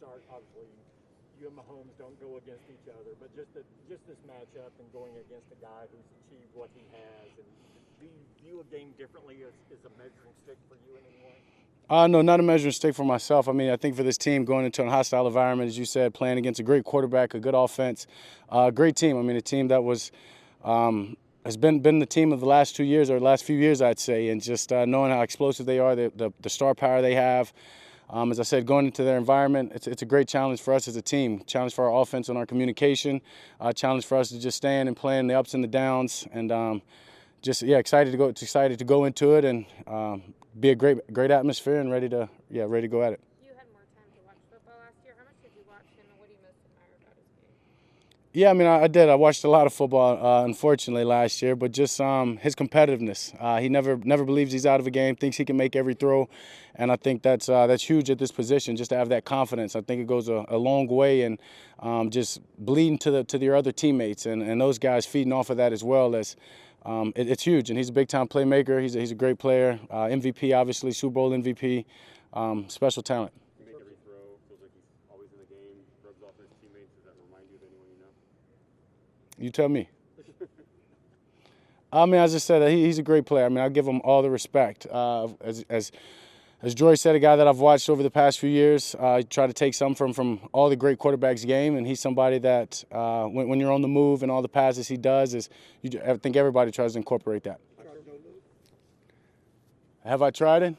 start, obviously, you and Mahomes don't go against each other, but just this matchup and going against a guy who's achieved what he has, and do you view a game differently as a measuring stick for you in any way? No, not a measuring stick for myself. I mean, I think for this team going into a hostile environment, as you said, playing against a great quarterback, a good offense, great team. I mean, a team that has been the team of the last 2 years or the last few years, I'd say, and just knowing how explosive they are, the star power they have. As I said, going into their environment, it's a great challenge for us as a team. Challenge for our offense and our communication. Challenge for us to just stand and play in the ups and the downs, and excited to go into it and be a great atmosphere and ready to go at it. You had more time to watch football last year. How much did you watch him, and what do you most admire about his game? Yeah, I mean, I did. I watched a lot of football, unfortunately, last year, but just his competitiveness. He never believes he's out of a game, thinks he can make every throw, and I think that's huge at this position, just to have that confidence. I think it goes a long way, and just bleeding to your other teammates, and those guys feeding off of that as well. It's huge, and he's a big-time playmaker. He's a great player, MVP, obviously, Super Bowl MVP, special talent. He make every throw, feels like he's always in the game, rubs off his teammates. Does that remind you of anyone you know? You tell me. I mean, as I said, he's a great player. I mean, I give him all the respect. As Joy said, a guy that I've watched over the past few years, try to take some from all the great quarterbacks' game, and he's somebody that when you're on the move and all the passes he does, I think everybody tries to incorporate that. Have I tried it?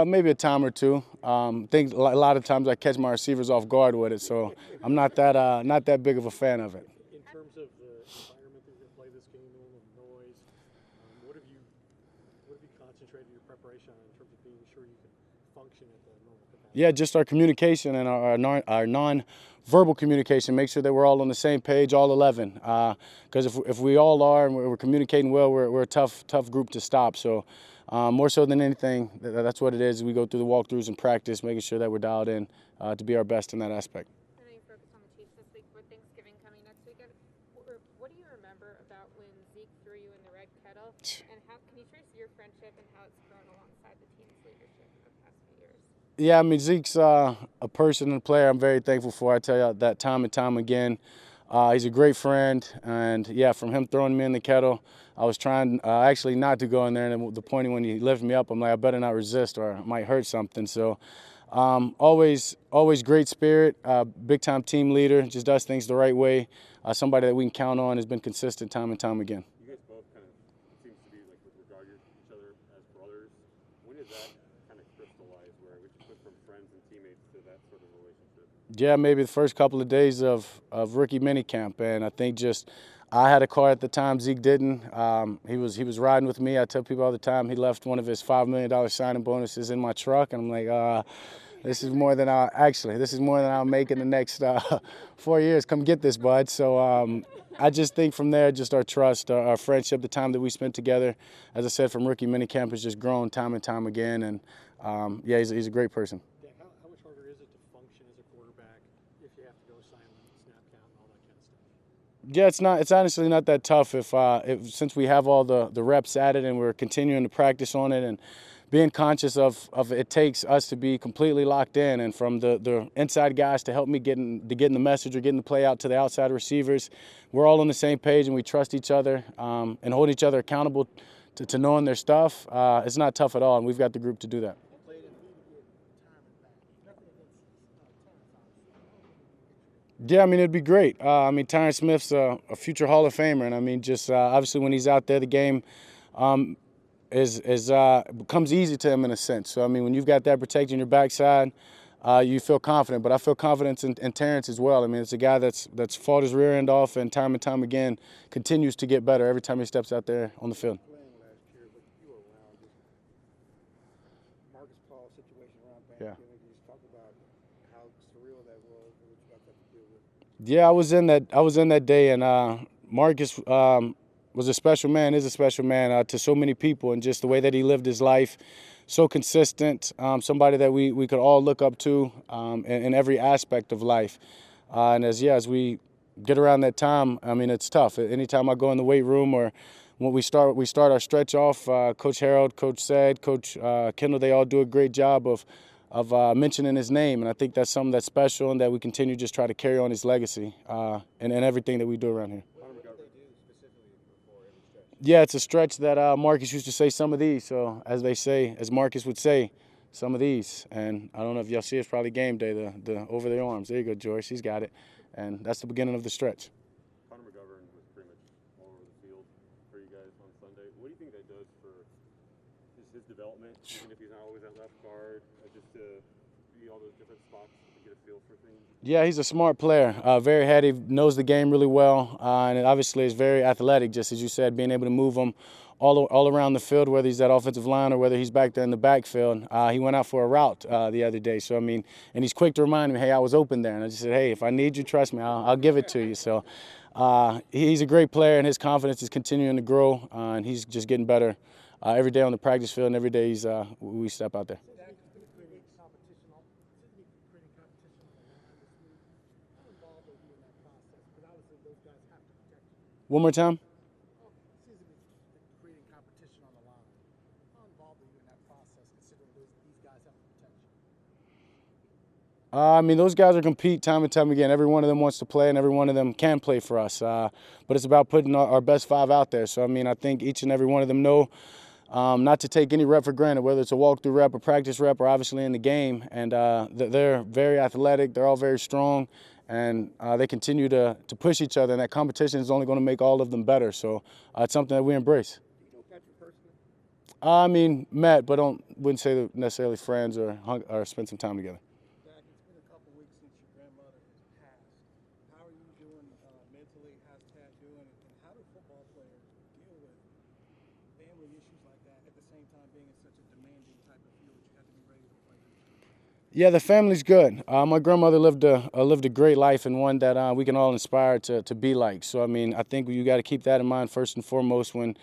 Maybe a time or two. I think a lot of times I catch my receivers off guard with it, so I'm not that big of a fan of it. In terms of the environment that you're going to play this game in and noise, what have you concentrated your preparation on in terms of being sure you can function at the normal capacity? Yeah, just our communication and our non-verbal communication. Make sure that we're all on the same page, all 11. Because if we all are and we're communicating well, we're a tough group to stop. So more so than anything, that's what it is. We go through the walkthroughs and practice, making sure that we're dialed in to be our best in that aspect. I know you focused on the Chiefs this week, with Thanksgiving coming next weekend. What do you remember about when Zeke threw you in the red kettle, and how can you trace your friendship and how it's grown alongside the team's leadership in the past few years? Yeah, I mean, Zeke's a person and a player I'm very thankful for. I tell you that time and time again. He's a great friend, and yeah, from him throwing me in the kettle, I was trying actually not to go in there, and the point when he lifted me up, I'm like, I better not resist or I might hurt something. So always great spirit, big-time team leader, just does things the right way, somebody that we can count on, has been consistent time and time again. You guys both kind of seems to be like regard each other as brothers. When did that kind of crystallize, where we went from friends and teammates to that sort of relationship? Yeah, maybe the first couple of days of rookie minicamp, and I think just I had a car at the time, Zeke didn't. He was riding with me. I tell people all the time he left one of his $5 million signing bonuses in my truck, and I'm like, this is more than I'll make in the next 4 years. Come get this, bud. So I just think from there, just our trust, our friendship, the time that we spent together, as I said, from rookie minicamp has just grown time and time again, and yeah, he's a great person. How much harder is it to function as a quarterback if you have to go silent, snap count, and all that kind of stuff? Yeah, it's honestly not that tough if since we have all the reps at it and we're continuing to practice on it and being conscious of it takes us to be completely locked in, and from the inside guys to help me getting the message or getting the play out to the outside receivers, we're all on the same page and we trust each other and hold each other accountable to knowing their stuff. It's not tough at all, and we've got the group to do that. Yeah, I mean, it'd be great. I mean, Tyron Smith's a future Hall of Famer, and I mean, just obviously when he's out there, the game becomes easy to him in a sense. So I mean, when you've got that protecting your backside, you feel confident. But I feel confidence in Terrence as well. I mean, it's a guy that's fought his rear end off and time again continues to get better every time he steps out there on the field. Yeah. Yeah, I was in that day, and Marcus was a special man, is a special man to so many people, and just the way that he lived his life, so consistent, somebody that we could all look up to in every aspect of life. And as we get around that time, I mean, it's tough. Anytime I go in the weight room or when we start our stretch off, Coach Harold, Coach Said, Coach Kendall, they all do a great job of mentioning his name, and I think that's something that's special and that we continue to just try to carry on his legacy and everything that we do around here. Yeah, it's a stretch that Marcus used to say some of these. So as they say, as Marcus would say, some of these. And I don't know if y'all see, it's probably game day, the over the arms. There you go, Joyce. He's got it. And that's the beginning of the stretch. Connor McGovern was pretty much all over the field for you guys on Sunday. What do you think that does for his development, even if he's not always at left guard, just to be all those different spots to get a feel for things? Yeah, he's a smart player, very heady, knows the game really well, and it obviously is very athletic, just as you said, being able to move him all around the field, whether he's at offensive line or whether he's back there in the backfield. He went out for a route the other day, so I mean, and he's quick to remind me, hey, I was open there, and I just said, hey, if I need you, trust me, I'll give it to you. So he's a great player, and his confidence is continuing to grow, and he's just getting better every day on the practice field, and every day we step out there. One more time. Creating competition on the line. How involved are you in that process, considering these guys have to protect you? I mean, those guys are compete time and time again. Every one of them wants to play, and every one of them can play for us. But it's about putting our best five out there. So, I mean, I think each and every one of them know not to take any rep for granted, whether it's a walkthrough rep, a practice rep, or obviously in the game. And they're very athletic. They're all very strong. And they continue to push each other, and that competition is only going to make all of them better. So it's something that we embrace. Do you know Patrick personally? I mean, met, but wouldn't say they're necessarily friends or spent some time together. Dak, it's been a couple weeks since your grandmother has passed. How are you doing mentally? How's Tad doing? And how do football players deal with family issues like that at the same time being in such a demanding type of field that you have to be ready to play? Yeah, the family's good. My grandmother lived a great life, and one that we can all inspire to be like. So I mean, I think you got to keep that in mind first and foremost when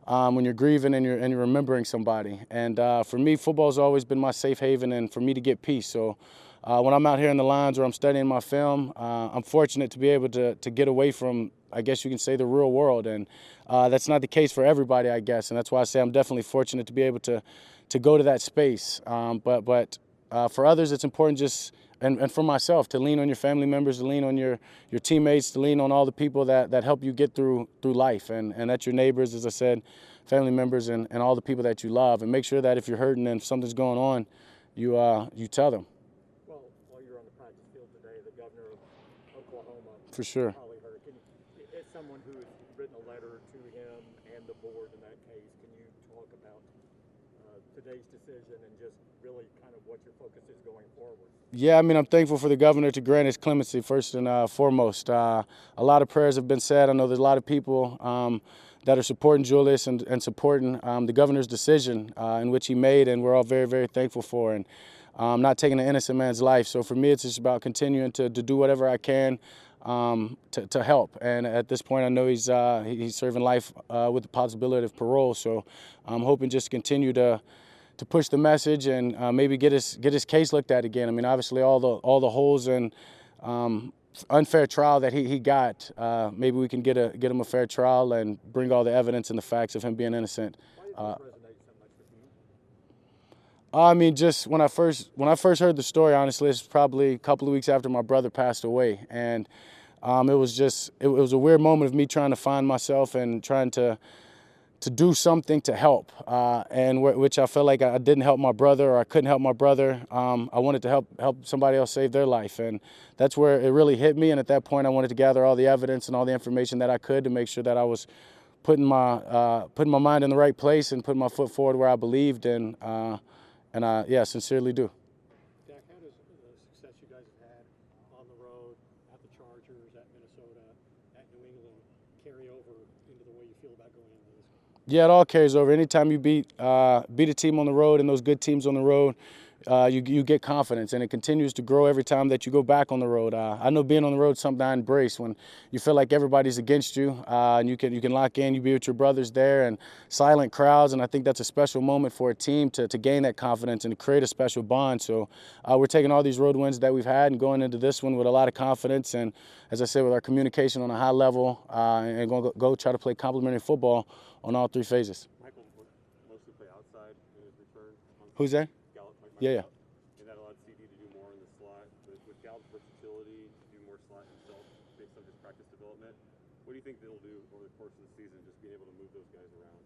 you're grieving and you're remembering somebody. And for me, football's always been my safe haven, and for me to get peace. So when I'm out here in the lines or I'm studying my film, I'm fortunate to be able to get away from, I guess you can say, the real world. And that's not the case for everybody, I guess. And that's why I say I'm definitely fortunate to be able to go to that space. But for others, it's important and for myself, to lean on your family members, to lean on your teammates, to lean on all the people that help you get through life. And that's your neighbors, as I said, family members, and all the people that you love. And make sure that if you're hurting and if something's going on, you tell them. Well, while you're on the practice field today, the governor of Oklahoma, For sure. as someone who has written a letter to him and the board in that case, can you talk about today's decision and just really kind of what your focus is going forward? Yeah, I mean, I'm thankful for the governor to grant his clemency first and foremost. A lot of prayers have been said. I know there's a lot of people that are supporting Julius and supporting the governor's decision in which he made, and we're all very, very thankful for, and not taking an innocent man's life. So for me, it's just about continuing to do whatever I can to help. And at this point, I know he's serving life with the possibility of parole. So I'm hoping just to continue to push the message and maybe get his case looked at again. I mean, obviously all the holes and unfair trial that he got, maybe we can get him a fair trial and bring all the evidence and the facts of him being innocent. Why does this resonate so much with you? I mean, just when I first heard the story, honestly, it's probably a couple of weeks after my brother passed away, and it was a weird moment of me trying to find myself and trying to do something to help, and which I felt like I didn't help my brother, or I couldn't help my brother. I wanted to help somebody else save their life, and that's where it really hit me. And at that point, I wanted to gather all the evidence and all the information that I could to make sure that I was putting my mind in the right place and putting my foot forward where I believed, and I sincerely do. Dak, how does the success you guys have had on the road, at the Chargers, at Minnesota, at New England, carry over into the way you feel about going into this game? Yeah, it all carries over. Anytime you beat a team on the road and those good teams on the road, you get confidence, and it continues to grow every time that you go back on the road. I know being on the road is something I embrace when you feel like everybody's against you, and you can lock in. You be with your brothers there and silent crowds, and I think that's a special moment for a team to gain that confidence and to create a special bond. So we're taking all these road wins that we've had and going into this one with a lot of confidence, and as I said, with our communication on a high level, and going to go try to play complementary football on all three phases. Michael mostly play outside in his return. Who's there? Gallup, Yeah. Is that a lot with Gal's versatility to do more slot himself based on his practice development, what do you think they'll do over the course of the season, just being able to move those guys around?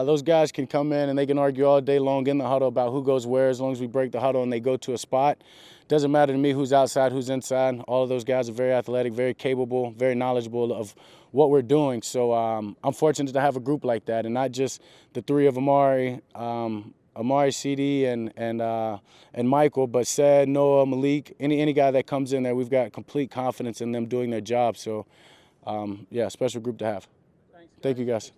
Those guys can come in and they can argue all day long in the huddle about who goes where. As long as we break the huddle and they go to a spot, doesn't matter to me who's outside, who's inside. All of those guys are very athletic, very capable, very knowledgeable of what we're doing. So I'm fortunate to have a group like that, and not just the three of Amari, CD, and Michael, but Said, Noah, Malik, any guy that comes in there, we've got complete confidence in them doing their job. So, yeah, special group to have. Thank you, guys.